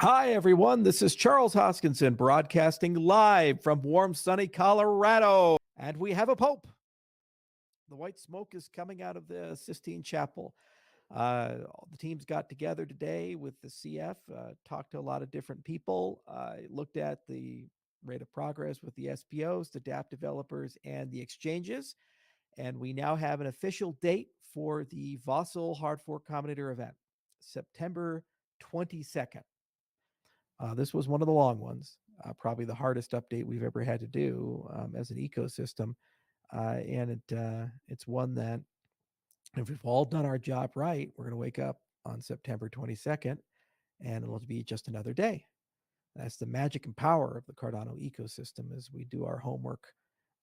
Hi, everyone. This is Charles Hoskinson broadcasting live from warm, sunny Colorado. And we have a pope. The white smoke is coming out of the Sistine Chapel. The teams got together today with the CF, talked to a lot of different people, looked at the rate of progress with the SPOs, the DApp developers, and the exchanges. And we now have an official date for the Vasil Hard Fork Combinator event, September 22nd. This was one of the long ones, probably the hardest update we've ever had to do as an ecosystem. It's one that, if we've all done our job right, we're going to wake up on September 22nd and it'll be just another day. That's the magic and power of the Cardano ecosystem is we do our homework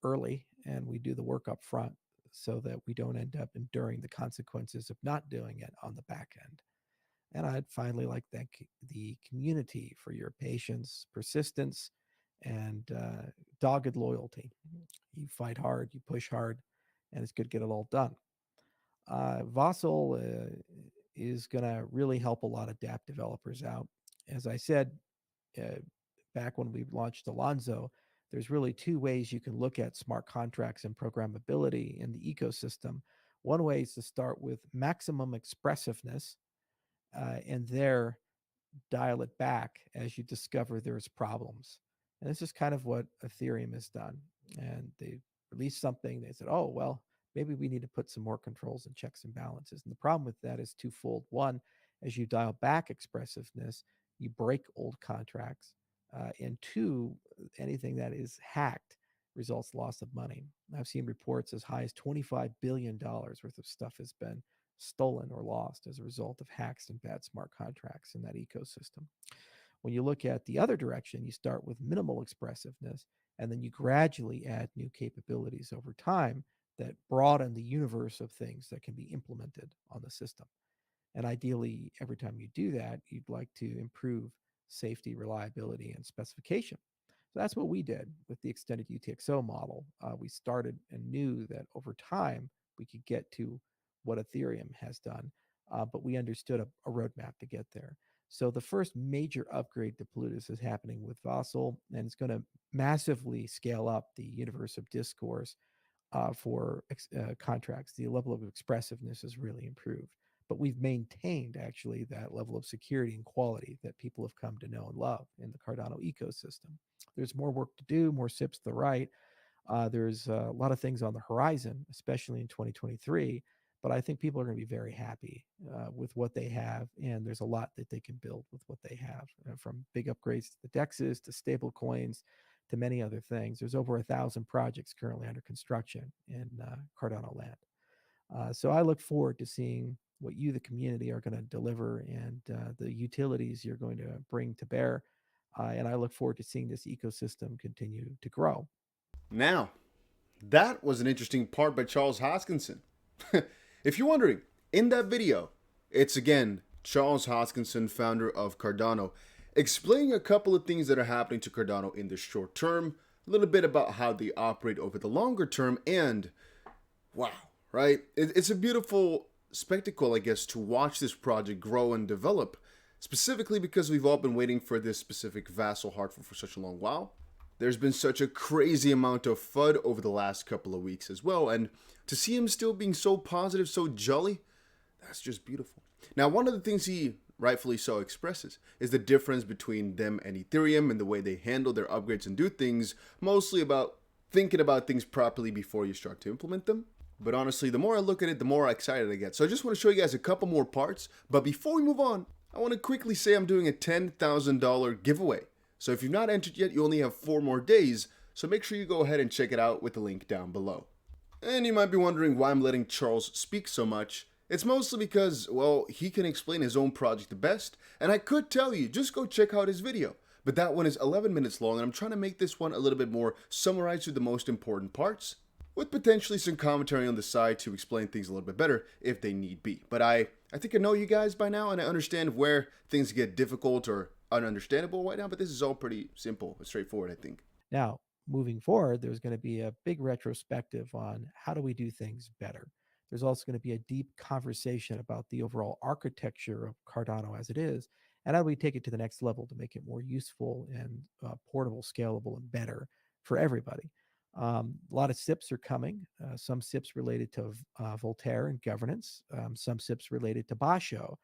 early and we do the work up front so that we don't end up enduring the consequences of not doing it on the back end. And I'd finally like to thank the community for your patience, persistence, and dogged loyalty. You fight hard, you push hard, and it's good to get it all done. Vasil is going to really help a lot of DApp developers out. As I said uh, back when we launched Alonzo, there's really two ways you can look at smart contracts and programmability in the ecosystem. One way is to start with maximum expressiveness, and there dial it back as you discover there's problems. And this is kind of what Ethereum has done. And they released something. They said, oh, well, maybe we need to put some more controls and checks and balances. And the problem with that is twofold. One, as you dial back expressiveness, you break old contracts. And two, anything that is hacked results loss of money. I've seen reports as high as $25 billion worth of stuff has been stolen or lost as a result of hacks and bad smart contracts in that ecosystem. When you look at the other direction, you start with minimal expressiveness and then you gradually add new capabilities over time that broaden the universe of things that can be implemented on the system. And ideally, every time you do that, you'd like to improve safety, reliability, and specification. So that's what we did with the extended UTXO model. We started and knew that over time we could get to what Ethereum has done, but we understood a roadmap to get there. So the first major upgrade to Plutus is happening with Vasil, and it's going to massively scale up the universe of discourse for contracts. The level of expressiveness is really improved, but we've maintained actually that level of security and quality that people have come to know and love in the Cardano ecosystem. There's more work to do, more sips to the right. There's a lot of things on the horizon, especially in 2023. But I think people are going to be very happy with what they have, and there's a lot that they can build with what they have, from big upgrades to the dexes to stable coins to many other things. There's over 1,000 projects currently under construction in Cardano land. So I look forward to seeing what you, the community, are going to deliver and the utilities you're going to bring to bear. And I look forward to seeing this ecosystem continue to grow. Now, that was an interesting part by Charles Hoskinson. If you're wondering, in that video, it's again Charles Hoskinson, founder of Cardano, explaining a couple of things that are happening to Cardano in the short term, a little bit about how they operate over the longer term, and wow, right? It's a beautiful spectacle, I guess, to watch this project grow and develop, specifically because we've all been waiting for this specific Vassal Hardful for such a long while. There's been such a crazy amount of FUD over the last couple of weeks as well, and to see him still being so positive, so jolly, that's just beautiful. Now, one of the things he rightfully so expresses is the difference between them and Ethereum and the way they handle their upgrades and do things, mostly about thinking about things properly before you start to implement them. But honestly, the more I look at it, the more excited I get. So I just want to show you guys a couple more parts. But before we move on, I want to quickly say I'm doing a $10,000 giveaway. So if you've not entered yet, you only have 4 more days. So make sure you go ahead and check it out with the link down below. And you might be wondering why I'm letting Charles speak so much. It's mostly because, well, he can explain his own project the best. And I could tell you, just go check out his video. But that one is 11 minutes long, and I'm trying to make this one a little bit more summarized to the most important parts, with potentially some commentary on the side to explain things a little bit better if they need be. But I think I know you guys by now, and I understand where things get difficult or ununderstandable right now, but this is all pretty simple and straightforward, I think. Now, moving forward, there's going to be a big retrospective on how do we do things better. There's also going to be a deep conversation about the overall architecture of Cardano as it is, and how do we take it to the next level to make it more useful and portable, scalable, and better for everybody. A lot of SIPs are coming. Some SIPs related to Voltaire and governance, some SIPs related to Basho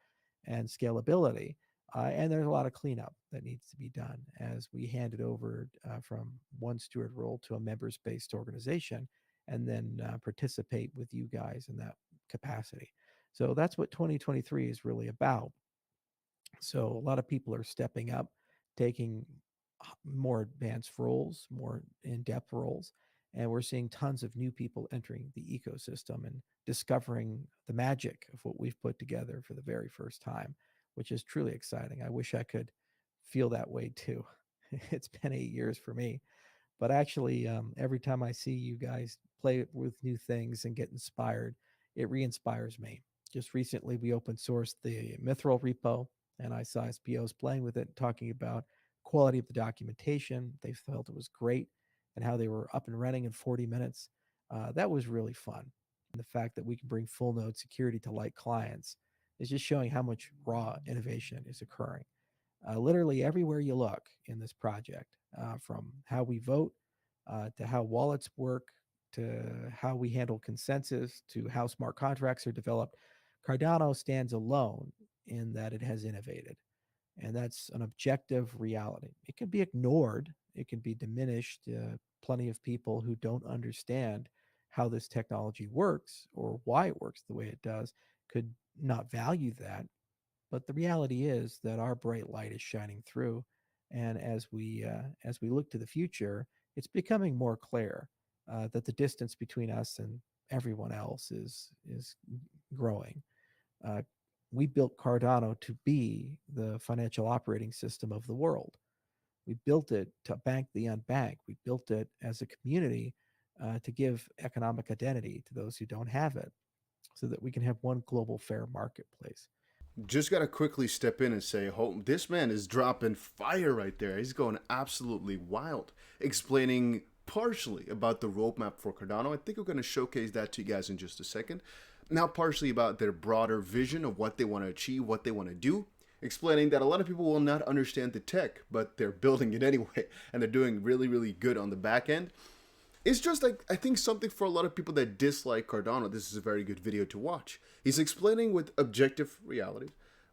and scalability. And there's a lot of cleanup that needs to be done as we hand it over from one steward role to a members based organization and then participate with you guys in that capacity. So that's what 2023 is really about. So a lot of people are stepping up, taking more advanced roles, more in depth roles. And we're seeing tons of new people entering the ecosystem and discovering the magic of what we've put together for the very first time, which is truly exciting. I wish I could feel that way too. It's been 8 years for me. But actually, every time I see you guys play with new things and get inspired, it re-inspires me. Just recently, we open sourced the Mithril repo, and I saw SPOs playing with it, talking about quality of the documentation. They felt it was great, and how they were up and running in 40 minutes. That was really fun. And the fact that we can bring full node security to light clients is just showing how much raw innovation is occurring literally everywhere you look in this project, from how we vote to how wallets work to how we handle consensus to how smart contracts are developed. Cardano stands alone in that it has innovated. And that's an objective reality. It can be ignored, it can be diminished. Plenty of people who don't understand how this technology works or why it works the way it does could not value that, but the reality is that our bright light is shining through, and as we look to the future, it's becoming more clear that the distance between us and everyone else is growing. Uh, we built Cardano to be the financial operating system of the world. We built it to bank the unbanked. We built it as a community to give economic identity to those who don't have it, so that we can have one global fair marketplace. Just gotta quickly step in and say, oh, this man is dropping fire right there. He's going absolutely wild, explaining partially about the roadmap for Cardano. I think we're gonna showcase that to you guys in just a second. Now, partially about their broader vision of what they want to achieve, what they want to do, explaining that a lot of people will not understand the tech, but they're building it anyway, and they're doing really, really good on the back end. It's just like, I think something for a lot of people that dislike Cardano, this is a very good video to watch. He's explaining with objective reality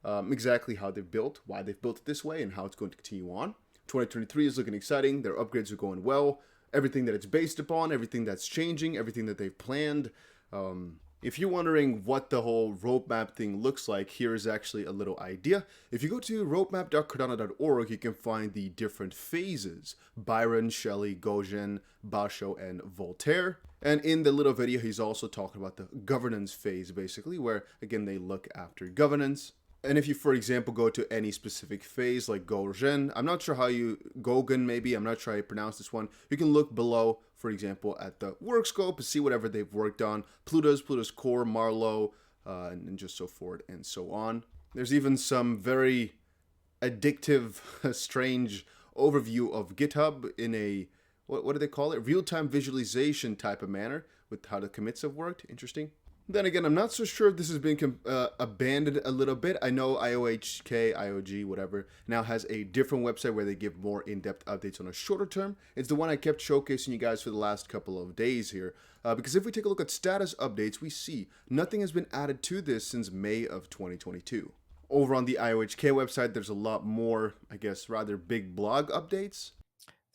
exactly how they've built, why they've built it this way, and how it's going to continue on. 2023 is looking exciting. Their upgrades are going well. Everything that it's based upon, everything that's changing, everything that they've planned. If you're wondering what the whole roadmap thing looks like, here is actually a little idea. If you go to roadmap.cardano.org, you can find the different phases: Byron, Shelley, Gauguin, Basho, and Voltaire. And in the little video, he's also talking about the governance phase, basically, where, again, they look after governance. And if you, for example, go to any specific phase like Gauguin, I'm not sure how you, Gauguin maybe, I'm not sure how you pronounce this one. You can look below, for example, at the work scope and see whatever they've worked on. Pluto's core, Marlowe, and just so forth and so on. There's even some very addictive, strange overview of GitHub in a, what do they call it? Real-time visualization type of manner with how the commits have worked. Interesting. Then again, I'm not so sure if this has been abandoned a little bit. I know IOHK, IOG, whatever, now has a different website where they give more in-depth updates on a shorter term. It's the one I kept showcasing you guys for the last couple of days here. Because if we take a look at status updates, we see nothing has been added to this since May of 2022. Over on the IOHK website, there's a lot more, I guess, rather big blog updates.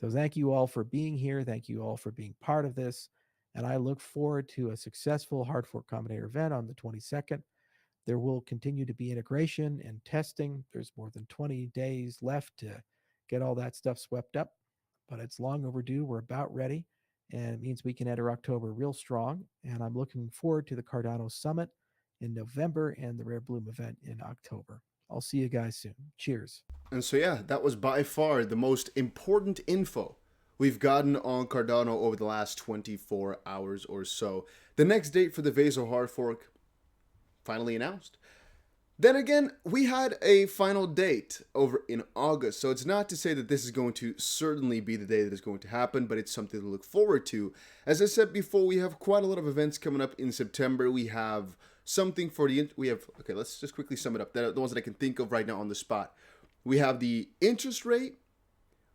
So thank you all for being here. Thank you all for being part of this. And I look forward to a successful Hard Fork Combinator event on the 22nd. There will continue to be integration and testing. There's more than 20 days left to get all that stuff swept up, but it's long overdue. We're about ready, and it means we can enter October real strong. And I'm looking forward to the Cardano Summit in November and the Rare Bloom event in October. I'll see you guys soon. Cheers. And so yeah, that was by far the most important info we've gotten on Cardano over the last 24 hours or so. The next date for the Vasil hard fork finally announced. Then again, we had a final date over in August, so it's not to say that this is going to certainly be the day that is going to happen, but it's something to look forward to. As I said before, we have quite a lot of events coming up in September. We have something for the, okay, let's just quickly sum it up. The ones that I can think of right now on the spot. We have the interest rate,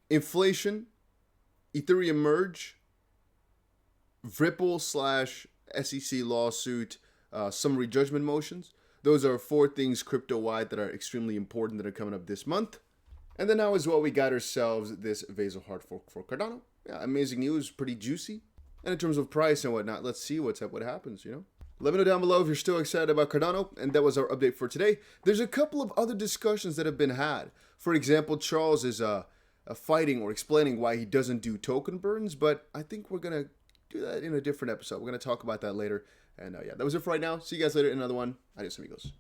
inflation, Ethereum merge, Ripple slash SEC lawsuit, summary judgment motions. Those are 4 things crypto-wide that are extremely important that are coming up this month. And then now as well, we got ourselves this Vasil hard fork for Cardano. Yeah, amazing news, pretty juicy. And in terms of price and whatnot, let's see what happens, you know? Let me know down below if you're still excited about Cardano. And that was our update for today. There's a couple of other discussions that have been had. For example, Charles is fighting or explaining why he doesn't do token burns, but I think we're going to do that in a different episode. We're going to talk about that later. And yeah, that was it for right now. See you guys later in another one. Adios, amigos.